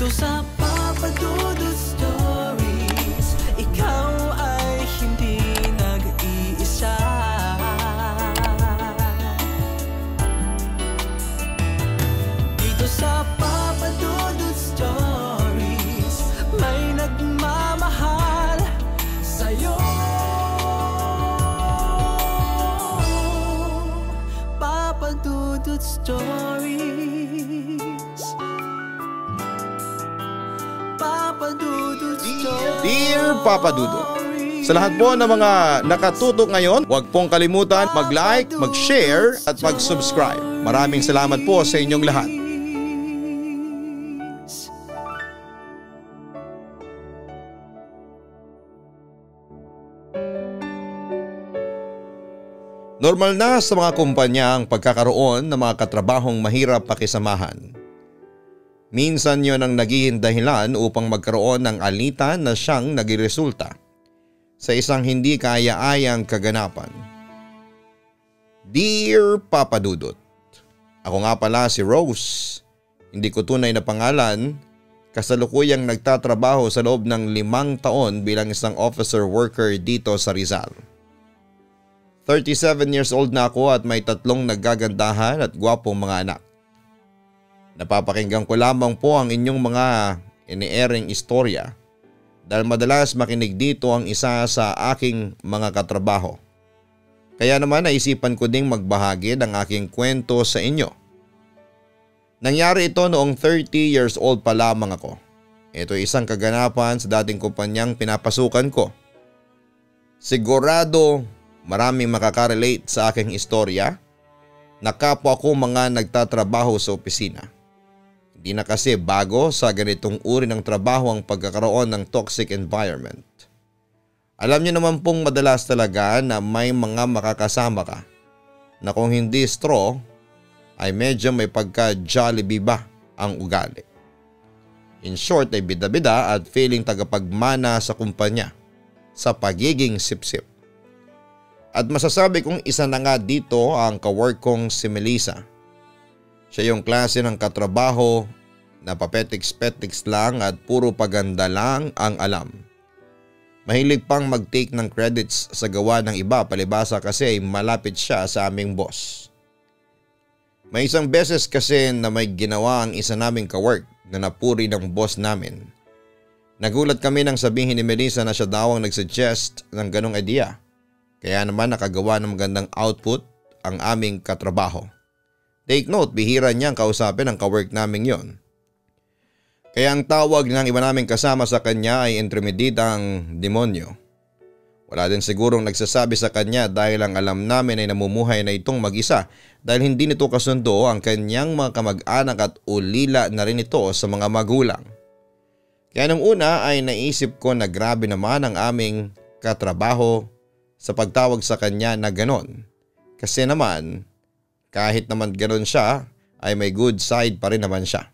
Dito sa Papa Dudut Stories, ikaw ay hindi nag-iisa. Dito sa Papa Dudut Stories, may nagmamahal sa'yo. Papa Dudut Stories, Papa Dudut Stories. Dear Papa Dudut, sa lahat po ng mga nakatutok ngayon, huwag pong kalimutan mag-like, mag-share at mag-subscribe. Maraming salamat po sa inyong lahat. Normal na sa mga kumpanya ang pagkakaroon ng mga katrabahong mahirap pakisamahan. Minsan yon ang naging dahilan upang magkaroon ng alitan na siyang nagiresulta sa isang hindi kaaya-ayang kaganapan. Dear Papa Dudut, ako nga pala si Rose. Hindi ko tunay na pangalan, kasalukuyang nagtatrabaho sa loob ng 5 taon bilang isang officer worker dito sa Rizal. 37 years old na ako at may 3 nagagandahan at gwapong mga anak. Napapakinggan ko lamang po ang inyong mga iniering istorya dahil madalas makinig dito ang isa sa aking mga katrabaho. Kaya naman naisipan ko ding magbahagi ng aking kwento sa inyo. Nangyari ito noong 30 years old pa lamang ako. Ito ay isang kaganapan sa dating kumpanyang pinapasukan ko. Sigurado maraming makaka-relate sa aking istorya na kapwa ko mga nagtatrabaho sa opisina. Hindi na kasi bago sa ganitong uri ng trabaho ang pagkakaroon ng toxic environment. Alam niyo naman pong madalas talaga na may mga makakasama ka na kung hindi straw ay medyo may pagka-Jollibee ba ang ugali. In short ay bida-bida at feeling tagapagmana sa kumpanya sa pagiging sip-sip. At masasabi kong isa na nga dito ang kawork kong si Melissa. Siya yung klase ng katrabaho na papetiks-petiks lang at puro paganda lang ang alam. Mahilig pang mag-take ng credits sa gawa ng iba palibasa kasi malapit siya sa aming boss. May isang beses kasi na may ginawa ang isa naming kawork na napuri ng boss namin. Nagulat kami nang sabihin ni Melissa na siya daw ang nagsuggest ng ganong idea. Kaya naman nakagawa ng magandang output ang aming katrabaho. Take note, bihira niyang kausapin ang kawork naming yon. Kaya ang tawag ng iba naming kasama sa kanya ay intermediatang demonyo. Wala din sigurong nagsasabi sa kanya dahil ang alam namin ay namumuhay na itong mag-isa dahil hindi nito kasundo ang kanyang mga kamag-anak at ulila na rin ito sa mga magulang. Kaya nung una ay naisip ko na grabe naman ang aming katrabaho sa pagtawag sa kanya na ganon. Kasi naman, kahit naman ganon siya, ay may good side pa rin naman siya.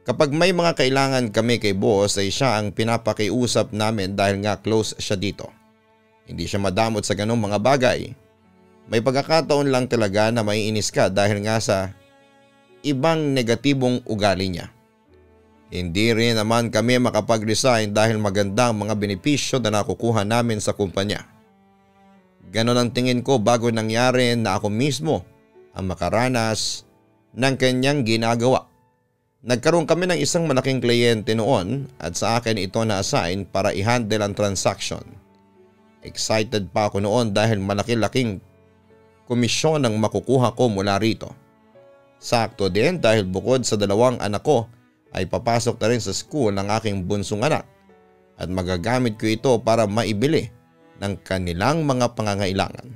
Kapag may mga kailangan kami kay boss ay siya ang pinapakiusap namin dahil nga close siya dito. Hindi siya madamot sa ganong mga bagay. May pagkakataon lang talaga na maiinis ka dahil nga sa ibang negatibong ugali niya. Hindi rin naman kami makapag-resign dahil maganda ang mga benepisyo na nakukuha namin sa kumpanya. Ganon ang tingin ko bago nangyari na ako mismo ang makaranas ng kanyang ginagawa. Nagkaroon kami ng isang malaking kliyente noon at sa akin ito na-assign para i-handle ang transaction. Excited pa ako noon dahil malaki-laking komisyon ang makukuha ko mula rito. Sakto din dahil bukod sa 2 anak ko ay papasok na rin sa school ng aking bunsong anak at magagamit ko ito para maibili ng kanilang mga pangangailangan.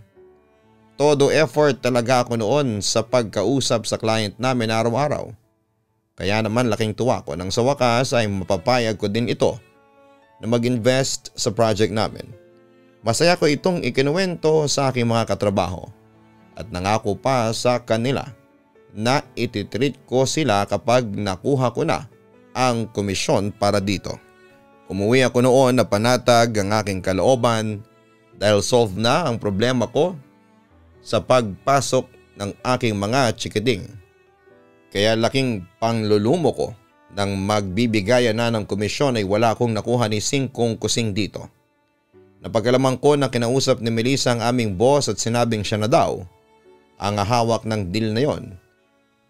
Todo effort talaga ako noon sa pagkausap sa client namin araw-araw. Kaya naman laking tuwa ko nang sa wakas ay mapapayag ko din ito na mag-invest sa project namin. Masaya ko itong ikinuwento sa aking mga katrabaho at nangako pa sa kanila na ititreat ko sila kapag nakuha ko na ang komisyon para dito. Umuwi ako noon na panatag ang aking kalooban dahil solve na ang problema ko sa pagpasok ng aking mga chikiting. Kaya laking panglulumo ko Nang magbibigayan na ng komisyon ay wala akong nakuha ni singkong kusing dito. Napagkalaman ko na kinausap ni Melissa ang aming boss at sinabing siya na daw ang hawak ng deal na yon.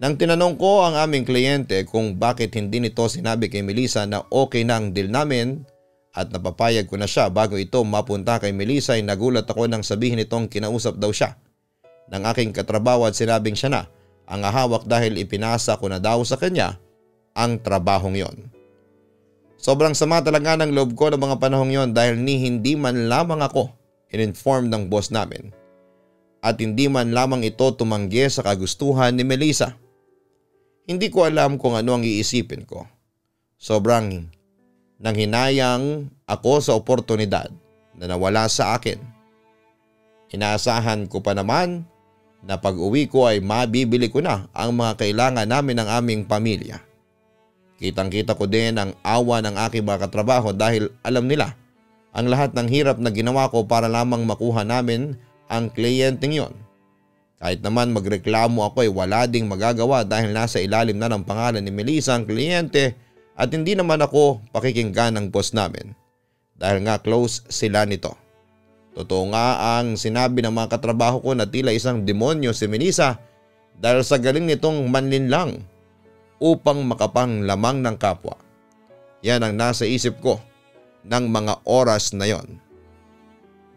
Nang tinanong ko ang aming kliyente kung bakit hindi nito sinabi kay Melissa na okay na ang deal namin at napapayag ko na siya bago ito mapunta kay Melissa ay nagulat ako nang sabihin nitong kinausap daw siya ng aking katrabaho at sinabing siya na ang hawak dahil ipinasa ko na daw sa kanya ang trabahong yon. Sobrang sama talaga ng loob ko ng mga panahong yon dahil hindi man lamang ako in-inform ng boss namin at hindi man lamang ito tumanggi sa kagustuhan ni Melissa. Hindi ko alam kung ano ang iisipin ko. Sobrang nanghinayang ako sa oportunidad na nawala sa akin. Inaasahan ko pa naman na pag uwi ko ay mabibili ko na ang mga kailangan namin ng aming pamilya. Kitang-kita ko din ang awa ng aking mga katrabaho dahil alam nila ang lahat ng hirap na ginawa ko para lamang makuha namin ang kliyenteng yon. Kahit naman magreklamo ako ay wala ding magagawa dahil nasa ilalim na ng pangalan ni Melissa ang kliyente at hindi naman ako pakikinggan ng boss namin dahil nga close sila nito. Totoo nga ang sinabi ng mga katrabaho ko na tila isang demonyo si Melissa dahil sa galing nitong manlinlang upang makapang lamang ng kapwa. Yan ang nasa isip ko ng mga oras na yon.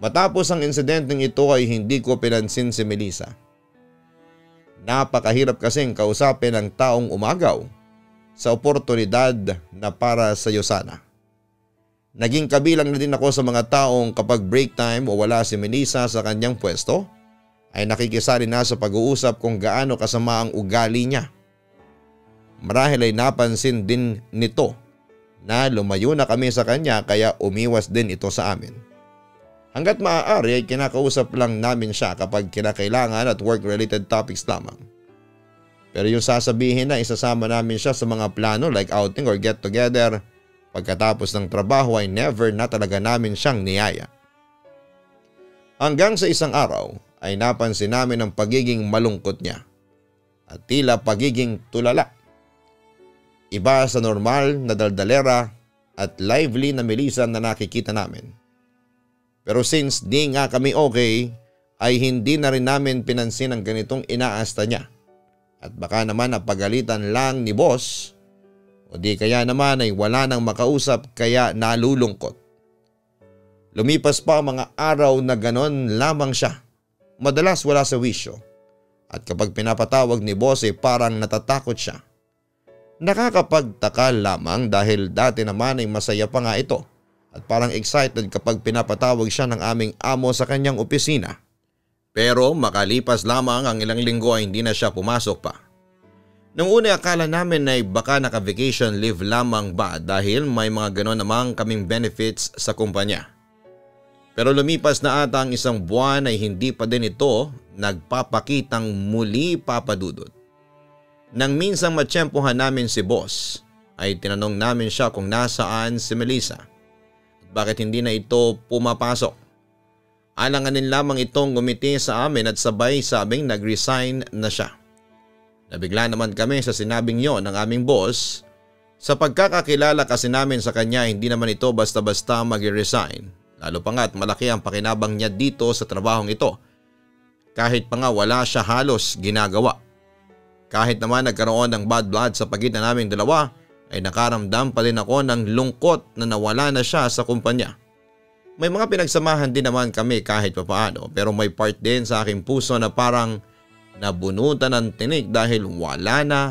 Matapos ang insidenteng ito ay hindi ko pinansin si Melissa. Napakahirap kasing kausapin ang taong umagaw sa oportunidad na para sa iyo sana. Naging kabilang na din ako sa mga taong kapag break time o wala si Melissa sa kanyang pwesto ay nakikisali na sa pag-uusap kung gaano kasama ang ugali niya. Marahil ay napansin din nito na lumayo na kami sa kanya kaya umiwas din ito sa amin. Hanggat maaari ay kinakausap lang namin siya kapag kinakailangan at work-related topics lamang. Pero yung sasabihin na isasama namin siya sa mga plano like outing or get together pagkatapos ng trabaho ay never na talaga namin siyang niyaya. Hanggang sa isang araw ay napansin namin ang pagiging malungkot niya at tila pagiging tulala. Iba sa normal na daldalera at lively na Melissa na nakikita namin. Pero since di nga kami okay, ay hindi na rin namin pinansin ang ganitong inaasta niya. At baka naman napagalitan lang ni boss o di kaya naman ay wala nang makausap kaya nalulungkot. Lumipas pa ang mga araw na ganon lamang siya. Madalas wala sa wisyo. At kapag pinapatawag ni boss ay parang natatakot siya. Nakakapagtaka lamang dahil dati naman ay masaya pa nga ito. At parang excited kapag pinapatawag siya ng aming amo sa kanyang opisina. Pero makalipas lamang ang ilang linggo ay hindi na siya pumasok pa. Nung una akala namin ay baka naka-vacation leave lamang ba dahil may mga ganon namang kaming benefits sa kumpanya. Pero lumipas na ata ang isang buwan ay hindi pa din ito nagpapakitang muli papadudot. Nang minsang matsyempohan namin si boss ay tinanong namin siya kung nasaan si Melissa. Bakit hindi na ito pumapasok? Alanganin lamang itong ngumiti sa amin at sabay sabing nag-resign na siya. Nabigla naman kami sa sinabing yon ng aming boss. Sa pagkakakilala kasi namin sa kanya hindi naman ito basta-basta mag-resign. Lalo pa nga at malaki ang pakinabang niya dito sa trabahong ito. Kahit pa nga wala siya halos ginagawa. Kahit naman nagkaroon ng bad blood sa pagitan naming dalawa, ay nakaramdam pa din ako ng lungkot na nawala na siya sa kumpanya. May mga pinagsamahan din naman kami kahit papaano pero may part din sa aking puso na parang nabunutan ng tinik dahil wala na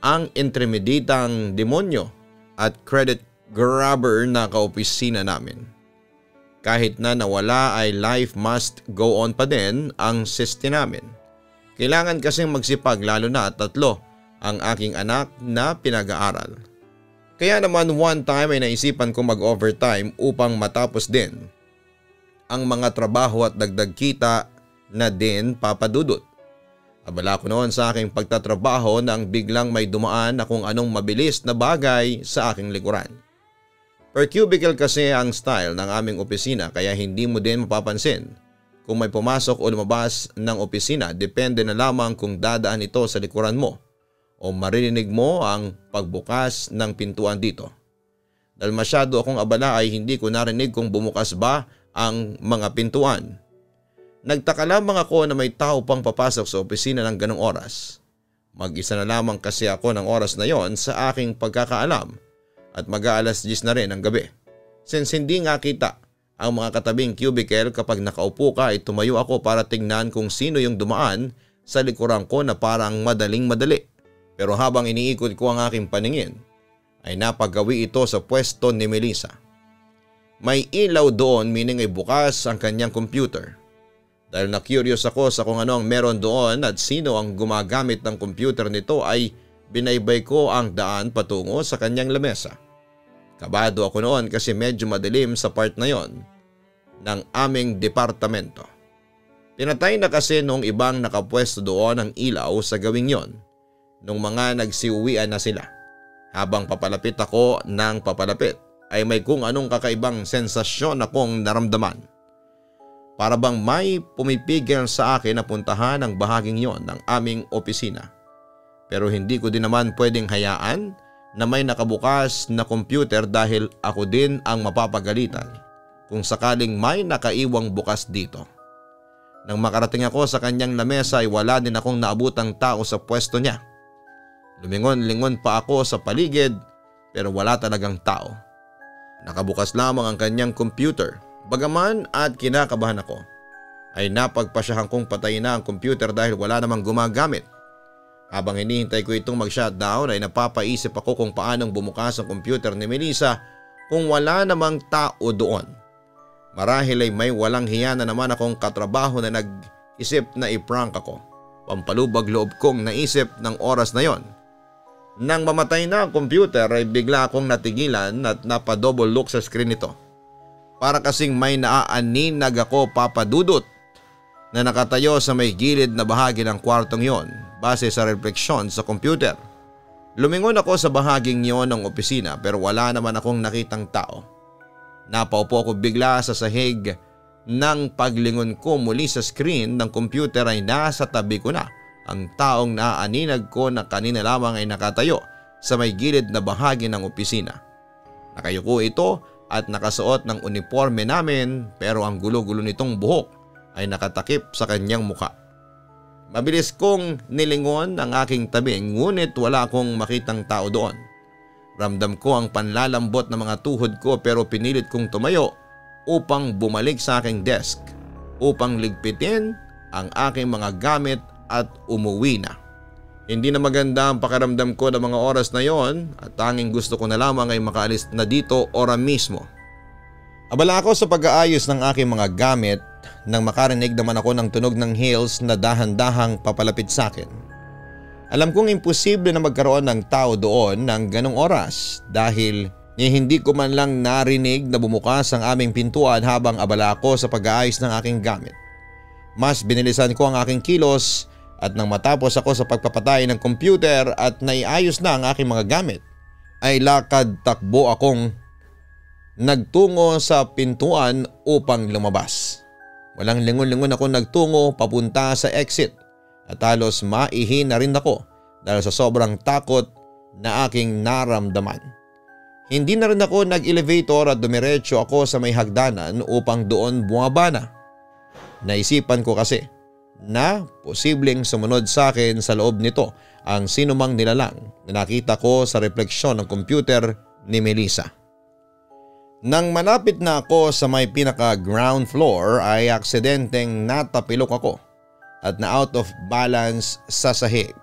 ang intermediatang demonyo at credit grabber na kaopisina namin. Kahit na nawala ay life must go on pa din ang siste namin. Kailangan kasing magsipag lalo na at 3 ang aking anak na pinag-aaral. Kaya naman one time ay naisipan ko mag-overtime upang matapos din ang mga trabaho at dagdag kita na din papadudot. Abala ko noon sa aking pagtatrabaho nang biglang may dumaan na kung anong mabilis na bagay sa aking likuran. Per cubicle kasi ang style ng aming opisina kaya hindi mo din mapapansin kung may pumasok o lumabas ng opisina, depende na lamang kung dadaan ito sa likuran mo o marinig mo ang pagbukas ng pintuan dito. Dahil masyado akong abala ay hindi ko narinig kung bumukas ba ang mga pintuan. Nagtaka lamang ako na may tao pang papasok sa opisina ng ganong oras. Mag-isa na lamang kasi ako ng oras na yon sa aking pagkakaalam at mag-aalas 10 na rin ng gabi. Since hindi nga kita ang mga katabing cubicle, kapag nakaupo ka ay tumayo ako para tingnan kung sino yung dumaan sa likuran ko na parang madaling-madali. Pero habang iniikot ko ang aking paningin ay napagawi ito sa pwesto ni Melissa. May ilaw doon, meaning ay bukas ang kanyang computer. Dahil na-curious ako sa kung ano ang meron doon at sino ang gumagamit ng computer nito ay binaybay ko ang daan patungo sa kanyang lamesa. Kabado ako noon kasi medyo madilim sa part na yon ng aming departamento. Pinatay na kasi nung ibang nakapwesto doon ang ilaw sa gawing yon nung mga nagsiuwian na sila. Habang papalapit ako ng papalapit ay may kung anong kakaibang sensasyon akong naramdaman. Para bang may pumipigil sa akin na puntahan ang bahaging yon ng aming opisina. Pero hindi ko din naman pwedeng hayaan na may nakabukas na computer dahil ako din ang mapapagalitan kung sakaling may nakaiwang bukas dito. Nang makarating ako sa kanyang lamesa ay wala din akong naabutang tao sa pwesto niya. Lumingon-lingon pa ako sa paligid pero wala talagang tao. Nakabukas lamang ang kanyang computer. Bagaman at kinakabahan ako ay napagpasyahan kong patayin na ang computer dahil wala namang gumagamit. Habang hinihintay ko itong mag-shutdown ay napapaisip ako kung paanong bumukas ang computer ni Melissa kung wala namang tao doon. Marahil ay may walang hiya na naman akong katrabaho na nag-isip na i-prank ako. Pampalubag loob kong naisip ng oras na yon. Nang mamatay na ang computer ay bigla akong natigilan at napadouble look sa screen nito. Para kasing may naaaninag ako papadudot na nakatayo sa may gilid na bahagi ng kwartong yon base sa refleksyon sa computer. Lumingon ako sa bahaging yon ng opisina pero wala naman akong nakitang tao. Napaupo ako bigla sa sahig. Nang paglingon ko muli sa screen ng computer ay nasa tabi ko na ang taong naaaninag ko na kanina lamang ay nakatayo sa may gilid na bahagi ng opisina. Nakayuko ito at nakasuot ng uniforme namin pero ang gulo-gulo nitong buhok ay nakatakip sa kanyang mukha. Mabilis kong nilingon ang aking tabi ngunit wala akong makitang tao doon. Ramdam ko ang panlalambot ng mga tuhod ko pero pinilit kong tumayo upang bumalik sa aking desk upang ligpitin ang aking mga gamit at umuwi na. Hindi na maganda ang pakiramdam ko ng mga oras na yon at tanging gusto ko na lamang ay makaalis na dito ora mismo. Abala ako sa pag-aayos ng aking mga gamit nang makarinig naman ako ng tunog ng heels na dahan-dahang papalapit sa akin. Alam kong imposible na magkaroon ng tao doon ng ganong oras dahil hindi ko man lang narinig na bumukas ang aming pintuan habang abala ako sa pag-aayos ng aking gamit. Mas binilisan ko ang aking kilos at nang matapos ako sa pagpapatay ng computer at naiayos na ang aking mga gamit ay lakad-takbo akong nagtungo sa pintuan upang lumabas. Walang lingon-lingon ako nagtungo papunta sa exit at halos maihi na rin ako dahil sa sobrang takot na aking naramdaman. Hindi na rin ako nag-elevator at dumiretso ako sa may hagdanan upang doon bumaba na. Naisipan ko kasi na posibleng sumunod sa akin sa loob nito ang sinumang nilalang na nakita ko sa refleksyon ng computer ni Melissa. Nang malapit na ako sa may pinaka-ground floor ay aksidenteng natapilok ako at na out of balance sa sahig.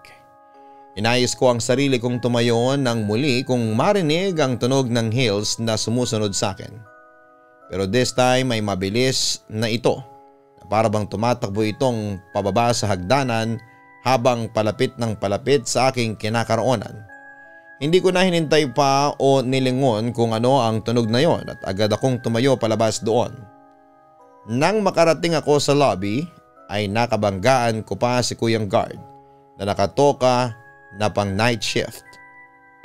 Inayos ko ang sarili kong tumayo nang muli kung marinig ang tunog ng heels na sumusunod sa akin. Pero this time ay mabilis na ito na para bang tumatakbo itong pababa sa hagdanan habang palapit ng palapit sa aking kinakaroonan. Hindi ko na hinintay pa o nilingon kung ano ang tunog na yon at agad akong tumayo palabas doon. Nang makarating ako sa lobby ay nakabanggaan ko pa si Kuyang Guard na nakatoka na pang night shift.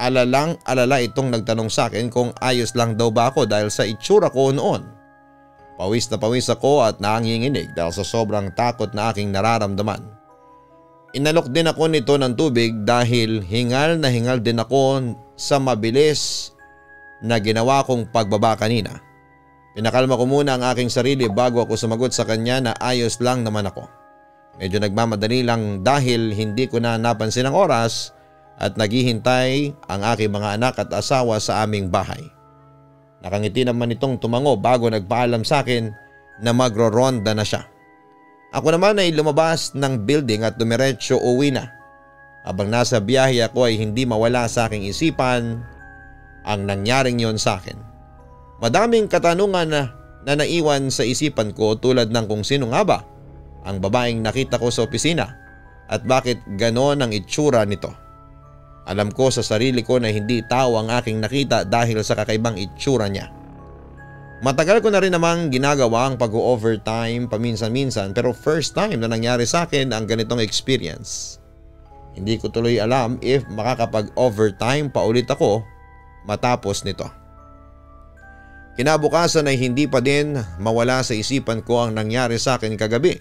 Alalang-alala itong nagtanong sa akin kung ayos lang daw ba ako dahil sa itsura ko noon. Pawis na pawis ako at nanginginig dahil sa sobrang takot na aking nararamdaman. Inalok din ako nito ng tubig dahil hingal na hingal din ako sa mabilis na ginawa kong pagbaba kanina. Pinakalma ko muna ang aking sarili bago ako sumagot sa kanya na ayos lang naman ako. Medyo nagmamadali lang dahil hindi ko na napansin ang oras at naghihintay ang aking mga anak at asawa sa aming bahay. Nakangiti naman itong tumango bago nagpaalam sa akin na magro-ronda na siya. Ako naman ay lumabas ng building at dumiretso uwi na. Habang nasa biyahe ako ay hindi mawala sa aking isipan ang nangyaring yon sa akin. Madaming katanungan na naiwan sa isipan ko tulad ng kung sino nga ba ang babaeng nakita ko sa opisina at bakit ganon ang itsura nito. Alam ko sa sarili ko na hindi tao ang aking nakita dahil sa kakaibang itsura niya. Matagal ko na rin namang ginagawa ang pag-overtime paminsan-minsan pero first time na nangyari sa akin ang ganitong experience. Hindi ko tuloy alam if makakapag-overtime pa ulit ako matapos nito. Kinabukasan ay hindi pa din mawala sa isipan ko ang nangyari sa akin kagabi.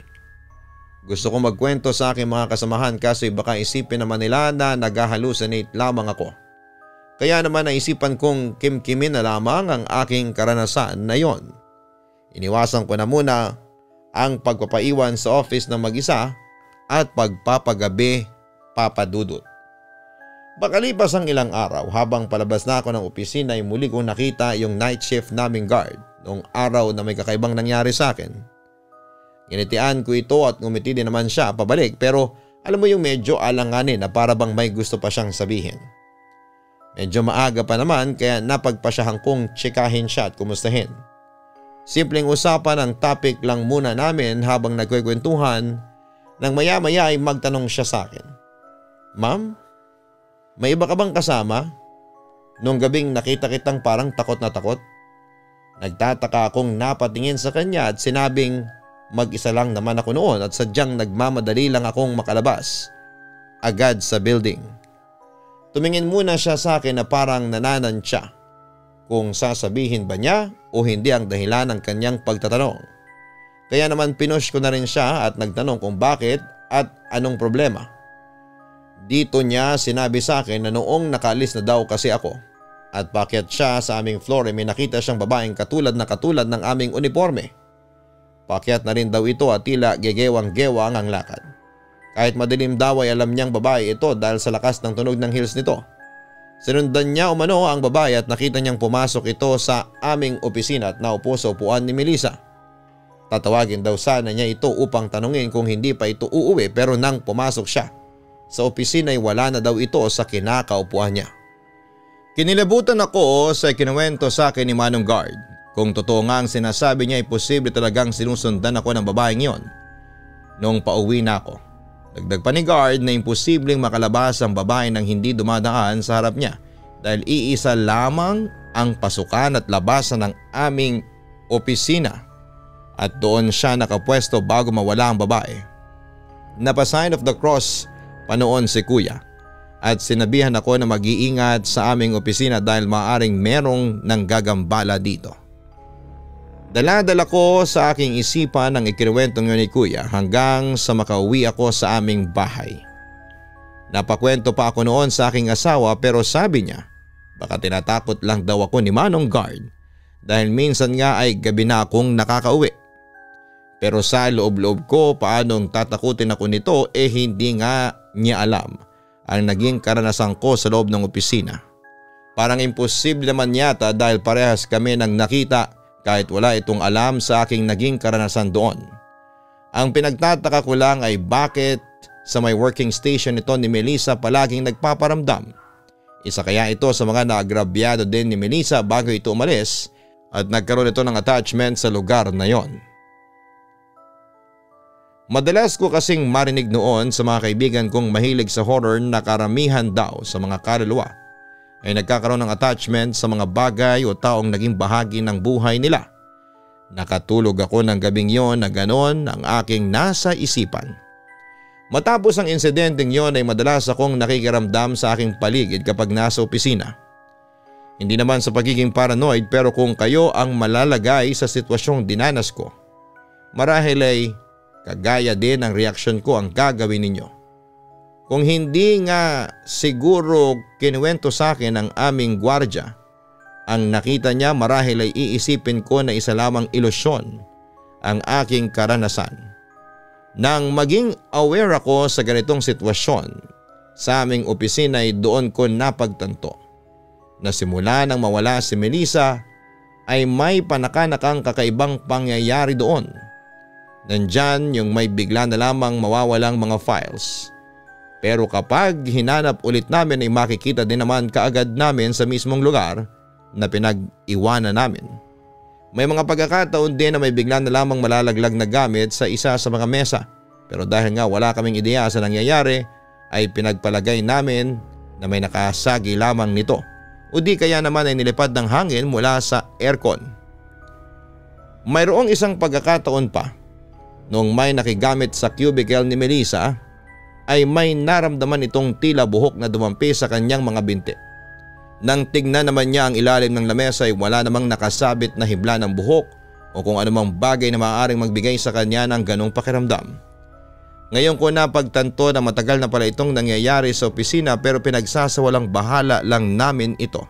Gusto ko magkwento sa aking mga kasamahan kasi baka isipin naman nila na nag-hallucinate lamang ako. Kaya naman naisipan kong kimkimin na lamang ang aking karanasan na yon. Iniwasan ko na muna ang pagpapaiwan sa office ng mag-isa at pagpapagabi papadudot. Makalipas ang ilang araw habang palabas na ako ng opisina ay muli kong nakita yung night shift naming guard noong araw na may kakaibang nangyari sa akin. Ginitian ko ito at ngumiti din naman siya pabalik pero alam mo yung medyo alanganin na para bang may gusto pa siyang sabihin. Medyo maaga pa naman kaya napagpasyahan kong tsikahin siya at kumustahin. Simpleng usapan ang topic lang muna namin habang nagkwekwentuhan nang maya-maya ay magtanong siya sa akin. Ma'am, may iba ka bang kasama? Noong gabing nakita kitang parang takot na takot. Nagtataka akong napatingin sa kanya at sinabing mag-isa lang naman ako noon at sadyang nagmamadali lang akong makalabas agad sa building. Tumingin muna siya sa akin na parang nananansya kung sasabihin ba niya o hindi ang dahilan ng kanyang pagtatanong. Kaya naman pinush ko na rin siya at nagtanong kung bakit at anong problema. Dito niya sinabi sa akin na noong nakaalis na daw kasi ako at paakyat siya sa aming floor ay may nakita siyang babaeng katulad ng aming uniforme. Paakyat na rin daw ito at tila gegewang-gewang ang lakad. Kahit madilim daw ay alam niyang babae ito dahil sa lakas ng tunog ng heels nito. Sinundan niya umano ang babae at nakita niyang pumasok ito sa aming opisina at naupo sa upuan ni Melissa. Tatawagin daw sana niya ito upang tanungin kung hindi pa ito uuwi pero nang pumasok siya sa opisina ay wala na daw ito sa kinakaupuan niya. Kinilabutan ako sa kinuwento sa akin ni Manong Guard. Kung totoo nga ang sinasabi niya ay posible talagang sinusundan ako ng babaeng yon noong pauwi na ako. Dagdag pa ni Guard na imposibleng makalabas ang babae nang hindi dumadaan sa harap niya dahil iisa lamang ang pasukan at labasan ng aming opisina at doon siya nakapwesto bago mawala ang babae. Napa-sign of the cross pa noon si Kuya at sinabihan ako na mag-iingat sa aming opisina dahil maaaring merong nanggagambala dito. Dala-dala ko sa aking isipan ang ikinuwentong yun ni Kuya hanggang sa makauwi ako sa aming bahay. Napakwento pa ako noon sa aking asawa pero sabi niya baka tinatakot lang daw ako ni Manong Guard dahil minsan nga ay gabi na akong nakakauwi. Pero sa loob-loob ko paanong tatakutin ako nito hindi nga niya alam ang naging karanasan ko sa loob ng opisina. Parang imposible naman yata dahil parehas kami nang nakita kahit wala itong alam sa aking naging karanasan doon. Ang pinagtataka ko lang ay bakit sa may working station nito ni Melissa palaging nagpaparamdam. Isa kaya ito sa mga naagrabyado din ni Melissa bago ito umalis at nagkaroon ito ng attachment sa lugar na yon. Madalas ko kasing marinig noon sa mga kaibigan kong mahilig sa horror na karamihan daw sa mga kaluluwa ay nagkakaroon ng attachment sa mga bagay o taong naging bahagi ng buhay nila. Nakatulog ako ng gabing yon na ganon ang aking nasa isipan. Matapos ang insidenteng yon ay madalas akong nakikiramdam sa aking paligid kapag nasa opisina. Hindi naman sa pagiging paranoid pero kung kayo ang malalagay sa sitwasyong dinanas ko, marahil ay kagaya din ang reaksyon ko ang gagawin ninyo. Kung hindi nga siguro kinuwento sa akin ng aming gwardya, ang nakita niya marahil ay iisipin ko na isa lamang ilusyon ang aking karanasan. Nang maging aware ako sa ganitong sitwasyon sa aming opisina ay doon ko napagtanto na simula nang mawala si Melissa ay may panakanakang kakaibang pangyayari doon. Nandyan yung may bigla na lamang mawawalang mga files. Pero kapag hinanap ulit namin ay makikita din naman kaagad namin sa mismong lugar na pinag-iwanan namin. May mga pagkakataon din na may bigla na lamang malalaglag na gamit sa isa sa mga mesa. Pero dahil nga wala kaming ideya sa nangyayari ay pinagpalagay namin na may nakasagi lamang nito. O di kaya naman ay nilipad ng hangin mula sa aircon. Mayroong isang pagkakataon pa noong may nakigamit sa cubicle ni Melissa ay may naramdaman itong tila buhok na dumampi sa kanyang mga binti. Nang tignan naman niya ang ilalim ng lamesa ay wala namang nakasabit na hibla ng buhok o kung anumang bagay na maaaring magbigay sa kanya ng ganong pakiramdam. Ngayon ko napagtanto na matagal na pala itong nangyayari sa opisina pero pinagsasawalang bahala lang namin ito.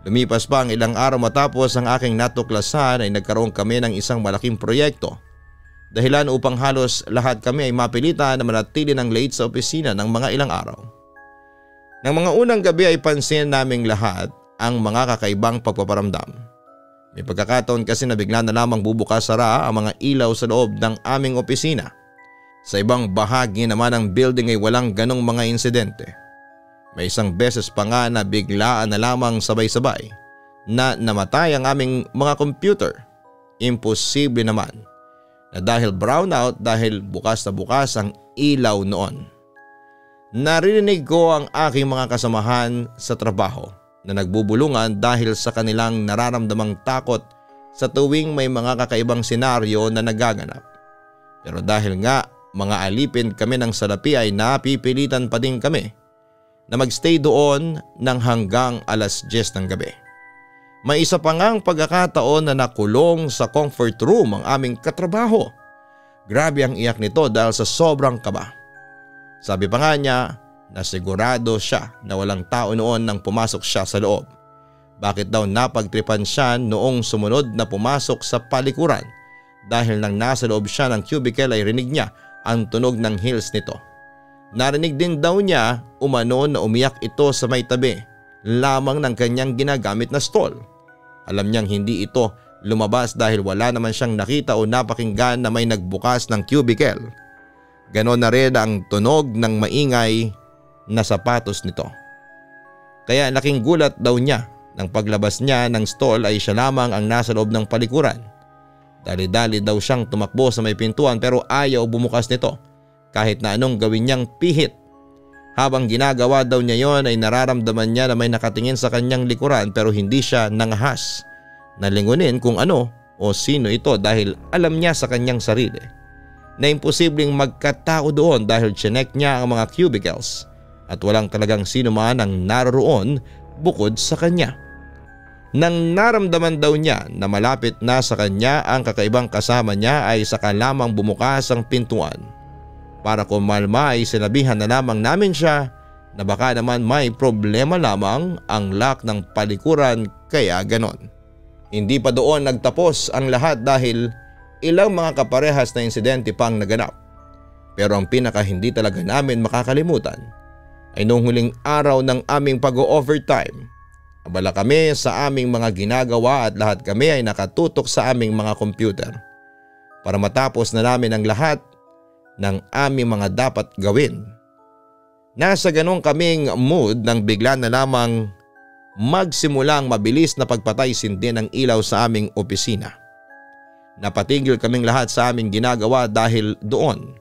Lumipas pa ang ilang araw matapos ang aking natuklasan ay nagkaroon kami ng isang malaking proyekto. Dahilan upang halos lahat kami ay mapilitan na manatili ng late sa opisina ng mga ilang araw. Nang mga unang gabi ay pansin naming lahat ang mga kakaibang pagpaparamdam. May pagkakataon kasi na bigla na lamang bubukas-sara ang mga ilaw sa loob ng aming opisina. Sa ibang bahagi naman ng building ay walang ganong mga insidente. May isang beses pa nga na biglaan na lamang sabay-sabay na namatay ang aming mga computer. Imposible naman na dahil brownout dahil bukas na bukas ang ilaw noon. Narinig ko ang aking mga kasamahan sa trabaho na nagbubulungan dahil sa kanilang nararamdamang takot sa tuwing may mga kakaibang senaryo na nagaganap. Pero dahil nga mga alipin kami ng salapi ay napipilitan pa din kami na magstay doon ng hanggang alas 10 ng gabi. May isa pa ngang pagkakataon na nakulong sa comfort room ang aming katrabaho. Grabe ang iyak nito dahil sa sobrang kaba. Sabi pa nga niya na sigurado siya na walang tao noon nang pumasok siya sa loob. Bakit daw napagtripan siya noong sumunod na pumasok sa palikuran dahil nang nasa loob siya ng cubicle ay rinig niya ang tunog ng heels nito. Narinig din daw niya umano na umiyak ito sa may tabi lamang ng kanyang ginagamit na stall. Alam niyang hindi ito lumabas dahil wala naman siyang nakita o napakinggan na may nagbukas ng cubicle. Ganon na rin ang tunog ng maingay na sapatos nito. Kaya laking gulat daw niya nang paglabas niya ng stall ay siya lamang ang nasa loob ng palikuran. Dali-dali daw siyang tumakbo sa may pintuan pero ayaw bumukas nito kahit na anong gawin niyang pihit. Habang ginagawa daw niya yon ay nararamdaman niya na may nakatingin sa kanyang likuran pero hindi siya nangahas. Nalingunin kung ano o sino ito dahil alam niya sa kanyang sarili na imposibleng magkatao doon dahil chinek niya ang mga cubicles at walang talagang sino man ang naroon bukod sa kanya. Nang naramdaman daw niya na malapit na sa kanya ang kakaibang kasama niya ay saka lamang bumukas ang pintuan. Para kumalma ay sinabihan na lamang namin siya na baka naman may problema lamang ang lock ng palikuran kaya ganon. Hindi pa doon nagtapos ang lahat dahil ilang mga kaparehas na insidente pang naganap. Pero ang pinaka hindi talaga namin makakalimutan ay noong huling araw ng aming pag-overtime. Abala kami sa aming mga ginagawa at lahat kami ay nakatutok sa aming mga computer para matapos na namin ang lahat ng aming mga dapat gawin. Nasa ganong kaming mood nang bigla na lamang magsimulang mabilis na pagpatay-sindi ng ilaw sa aming opisina. Napatigil kaming lahat sa aming ginagawa dahil doon.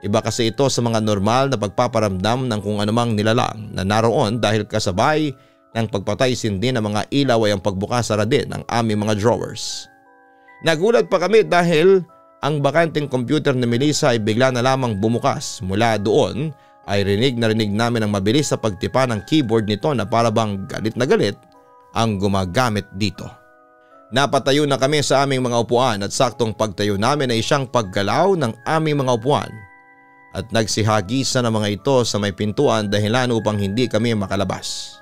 Iba kasi ito sa mga normal na pagpaparamdam ng kung anumang nilalang na naroon dahil kasabay ng pagpatay-sindi ng mga ilaw ay ang pagbukas-sara din ng aming mga drawers. Nagulat pa kami dahil ang bakanting computer ni Melissa ay bigla na lamang bumukas. Mula doon ay rinig namin ang mabilis sa pagtipa ng keyboard nito na para bang galit na galit ang gumagamit dito. Napatayo na kami sa aming mga upuan at saktong pagtayo namin ay siyang paggalaw ng aming mga upuan at nagsihagisan ng mga ito sa may pintuan dahilan upang hindi kami makalabas.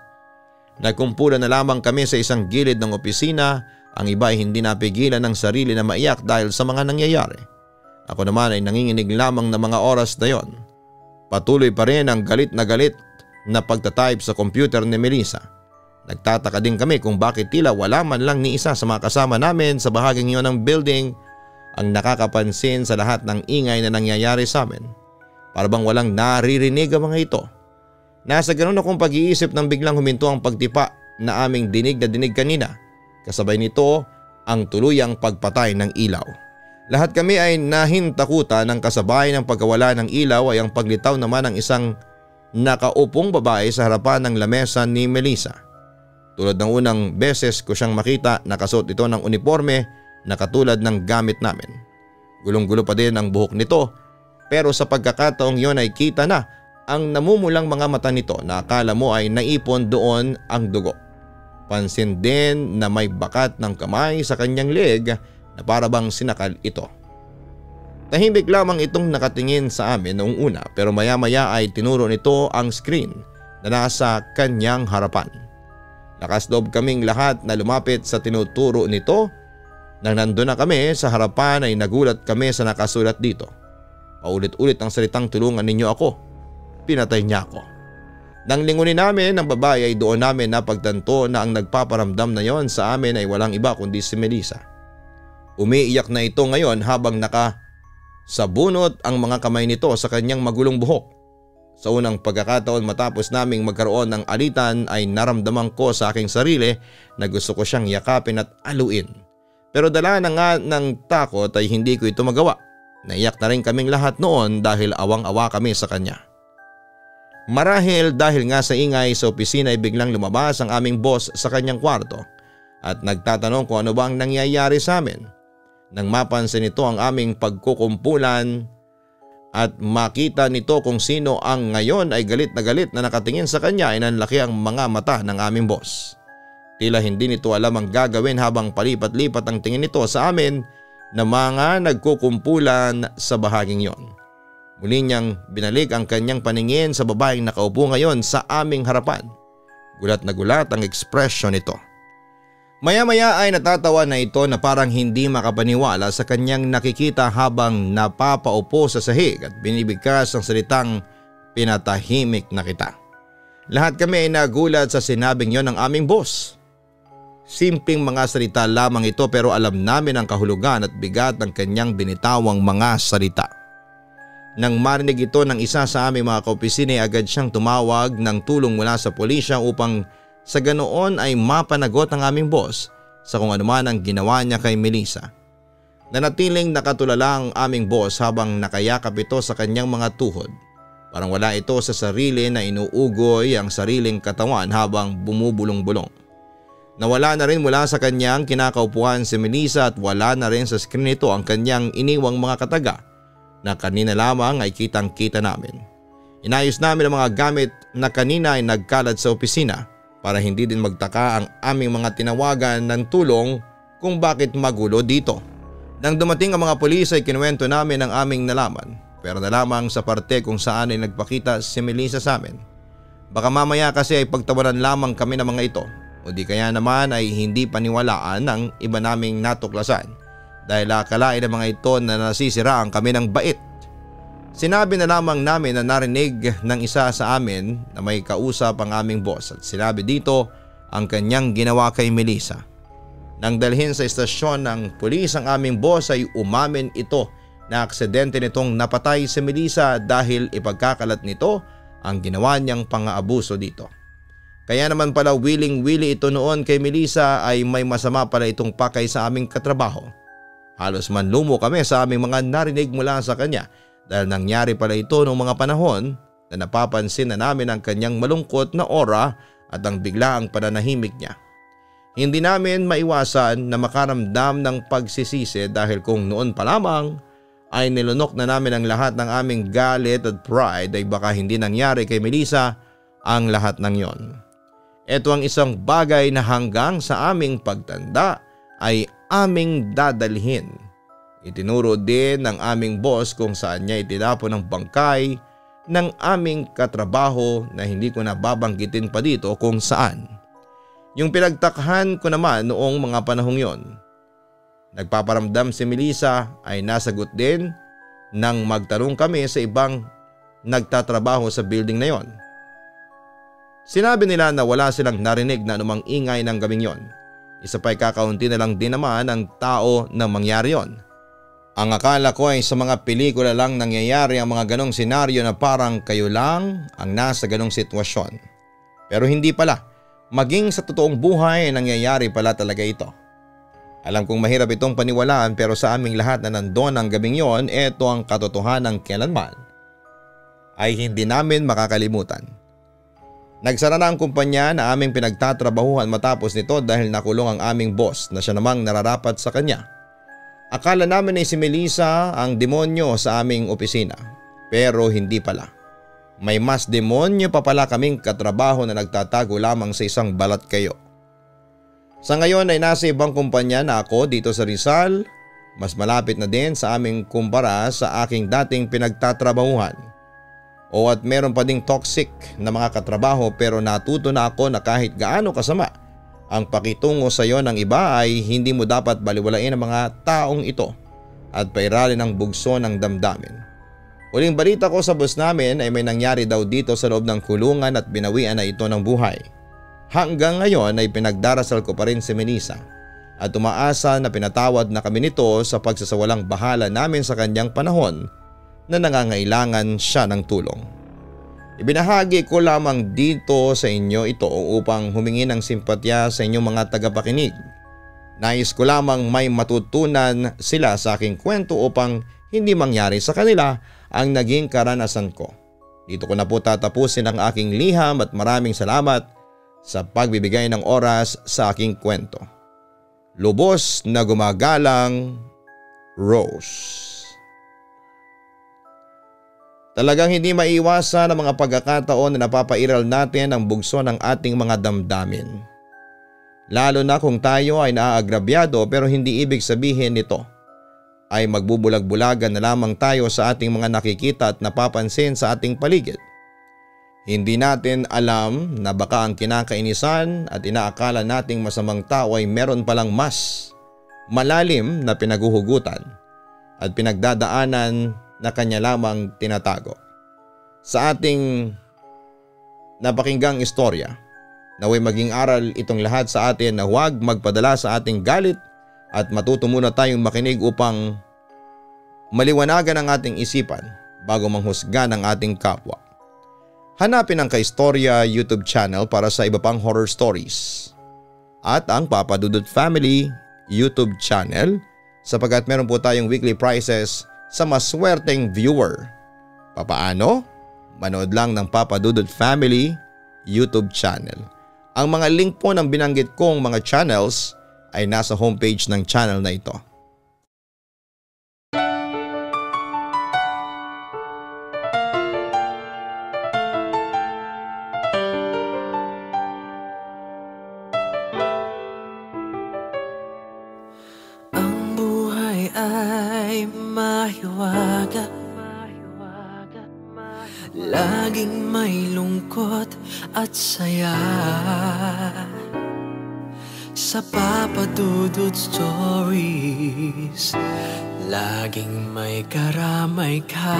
Nagkumpulan na lamang kami sa isang gilid ng opisina, ang iba ay hindi napigilan ng sarili na maiyak dahil sa mga nangyayari. Ako naman ay nanginginig lamang ng mga oras na yon. Patuloy pa rin ang galit na pagtatype sa computer ni Melissa. Nagtataka din kami kung bakit tila wala man lang ni isa sa mga kasama namin sa bahaging iyon ng building ang nakakapansin sa lahat ng ingay na nangyayari sa amin. Para bang walang naririnig ang mga ito. Nasa ganun akong pag-iisip nang biglang huminto ang pagtipa na aming dinig kanina. Kasabay nito ang tuluyang pagpatay ng ilaw. Lahat kami ay nahintakutan ng kasabay ng pagkawala ng ilaw ay ang paglitaw naman ng isang nakaupong babae sa harapan ng lamesa ni Melissa. Tulad ng unang beses ko siyang makita, nakasuot ito ng uniforme na katulad ng gamit namin. Gulong-gulo pa din ang buhok nito, pero sa pagkakataong yon ay kita na ang namumulang mga mata nito na akala mo ay naipon doon ang dugo. Pansin din na may bakat ng kamay sa kanyang leeg na para bang sinakal ito. Tahimik lamang itong nakatingin sa amin noong una, pero maya-maya ay tinuro nito ang screen na nasa kanyang harapan. Lakas loob kaming lahat na lumapit sa tinuturo nito. Nang nandun na kami sa harapan ay nagulat kami sa nakasulat dito. Paulit-ulit ang salitang tulungan ninyo ako. Pinatay niya ako. Nang lingunin namin ang babae ay doon namin napagtanto na ang nagpaparamdam na yon sa amin ay walang iba kundi si Melissa. Umiiyak na ito ngayon habang nakasabunot ang mga kamay nito sa kanyang magulong buhok. Sa unang pagkakataon matapos naming magkaroon ng alitan ay naramdaman ko sa aking sarili na gusto ko siyang yakapin at aluin. Pero dala na nga ng takot ay hindi ko ito magawa. Naiyak na rin kaming lahat noon dahil awang-awa kami sa kanya. Marahil dahil nga sa ingay sa opisina ay biglang lumabas ang aming boss sa kanyang kwarto at nagtatanong kung ano ba ang nangyayari sa amin. Nang mapansin nito ang aming pagkukumpulan at makita nito kung sino ang ngayon ay galit na nakatingin sa kanya ay nanlaki ang mga mata ng aming boss. Tila hindi nito alam ang gagawin habang palipat-lipat ang tingin nito sa amin na mga nagkukumpulan sa bahaging yon. Muli niyang binalik ang kanyang paningin sa babaeng nakaupo ngayon sa aming harapan. Gulat na gulat ang ekspresyon nito. Maya-maya ay natatawa na ito na parang hindi makapaniwala sa kanyang nakikita habang napapaupo sa sahig at binibigkas ang salitang pinatahimik na kita. Lahat kami ay nagulat sa sinabing yon ng aming boss. Simpleng mga salita lamang ito pero alam namin ang kahulugan at bigat ng kanyang binitawang mga salita. Nang marinig ito ng isa sa aming mga kaopisina ay agad siyang tumawag ng tulong mula sa pulisya upang sa ganoon ay mapanagot ang aming boss sa kung anuman ang ginawa niya kay Melissa. Nanatiling nakatulala ang aming boss habang nakayakap ito sa kanyang mga tuhod. Parang wala ito sa sarili na inuugoy ang sariling katawan habang bumubulong-bulong. Nawala na rin mula sa kanyang kinakaupuan si Melissa at wala na rin sa screen nito ang kanyang iniwang mga kataga na kanina lamang ay kitang-kita namin. Inayos namin ang mga gamit na kanina ay nagkalat sa opisina para hindi din magtaka ang aming mga tinawagan ng tulong kung bakit magulo dito. Nang dumating ang mga pulis ay kinuwento namin ang aming nalaman, pero na lamang sa parte kung saan ay nagpakita si Melissa sa amin. Baka mamaya kasi ay pagtawanan lamang kami ng mga ito. O di kaya naman ay hindi paniwalaan ng iba naming natuklasan dahil akalain ng mga ito na nasisiraan kami ng bait. Sinabi na lamang namin na narinig ng isa sa amin na may kausap ang aming boss at sinabi dito ang kanyang ginawa kay Melissa. Nang dalhin sa istasyon ng pulis ang aming boss ay umamin ito na aksidente nitong napatay si Melissa dahil ipagkakalat nito ang ginawa niyang pang-aabuso dito. Kaya naman pala willing-willy ito noon kay Melissa ay may masama pala itong pakay sa aming katrabaho. Halos manlumo kami sa aming mga narinig mula sa kanya dahil nangyari pala ito noong mga panahon na napapansin na namin ang kanyang malungkot na aura at ang biglaang pananahimik niya. Hindi namin maiwasan na makaramdam ng pagsisisi dahil kung noon pa lamang ay nilunok na namin ang lahat ng aming galit at pride ay baka hindi nangyari kay Melissa ang lahat ng yon. Ito ang isang bagay na hanggang sa aming pagtanda ay aming dadalhin. Itinuro din ng aming boss kung saan niya itinapon ang bangkay ng aming katrabaho na hindi ko na babanggitin pa dito kung saan. Yung pinagtakhan ko naman noong mga panahong yon. Nagpaparamdam si Melissa ay nasagot din nang magtanong kami sa ibang nagtatrabaho sa building na yon. Sinabi nila na wala silang narinig na anumang ingay ng gabing yon. Isa pa'y kakaunti na lang din naman ang tao na mangyari yon. Ang akala ko ay sa mga pelikula lang nangyayari ang mga ganong senaryo na parang kayo lang ang nasa ganong sitwasyon. Pero hindi pala. Maging sa totoong buhay nangyayari pala talaga ito. Alam kong mahirap itong paniwalaan pero sa aming lahat na nandun ang gabing yon, ito ang katotohanan kailanman ay hindi namin makakalimutan. Nagsara na ang kumpanya na aming pinagtatrabahuhan matapos nito dahil nakulong ang aming boss na siya namang nararapat sa kanya. Akala namin ay si Melissa ang demonyo sa aming opisina, pero hindi pala. May mas demonyo pa pala kaming katrabaho na nagtatago lamang sa isang balat kayo. Sa ngayon ay nasa ibang kumpanya na ako dito sa Rizal, mas malapit na din sa aming kumpara sa aking dating pinagtatrabahuhan. O at meron pa ding toxic na mga katrabaho pero natuto na ako na kahit gaano kasama ang pakitungo sa iyo ng iba ay hindi mo dapat baliwalain ang mga taong ito at pairalin ang bugso ng damdamin. Uling balita ko sa boss namin ay may nangyari daw dito sa loob ng kulungan at binawian na ito ng buhay. Hanggang ngayon ay pinagdarasal ko pa rin si Melissa at umaasa na pinatawad na kami nito sa pagsasawalang bahala namin sa kanyang panahon na nangangailangan siya ng tulong. Ibinahagi ko lamang dito sa inyo ito upang humingi ng simpatya sa inyong mga tagapakinig. Nais ko lamang may matutunan sila sa aking kwento upang hindi mangyari sa kanila ang naging karanasan ko. Dito ko na po tatapusin ang aking liham at maraming salamat sa pagbibigay ng oras sa aking kwento. Lubos na gumagalang, Rose. Talagang hindi maiwasan ang mga pagkakataon na napapairal natin ang bugso ng ating mga damdamin. Lalo na kung tayo ay naaagrabyado pero hindi ibig sabihin nito ay magbubulag-bulagan na lamang tayo sa ating mga nakikita at napapansin sa ating paligid. Hindi natin alam na baka ang kinakainisan at inaakala nating masamang tao ay meron palang mas malalim na pinaguhugutan at pinagdadaanan na kanya lamang tinatago. Sa ating napakinggang istorya, naway maging aral itong lahat sa atin na huwag magpadala sa ating galit at matuto muna tayong makinig upang maliwanagan ang ating isipan bago manghusga ng ating kapwa. Hanapin ang Kaistorya YouTube channel para sa iba pang horror stories at ang Papa Dudut Family YouTube channel sapagkat meron po tayong weekly prizes sa maswerteng viewer. Papaano? Manood lang ng Papa Dudut Family YouTube channel. Ang mga link po ng binanggit kong mga channels ay nasa homepage ng channel na ito. Ang buhay ay mahiwaga, laging may lungkot at saya. Sa Papa Dudut Stories, laging may karamay ka.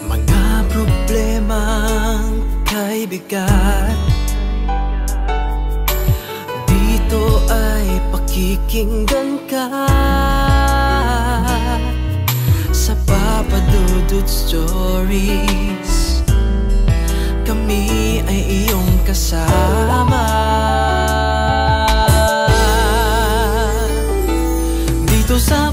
Mga problemang kaibigan, dito ay pakikinggan ka. Sa Papa Dudut Stories, kami ay iyong kasama. Dito sa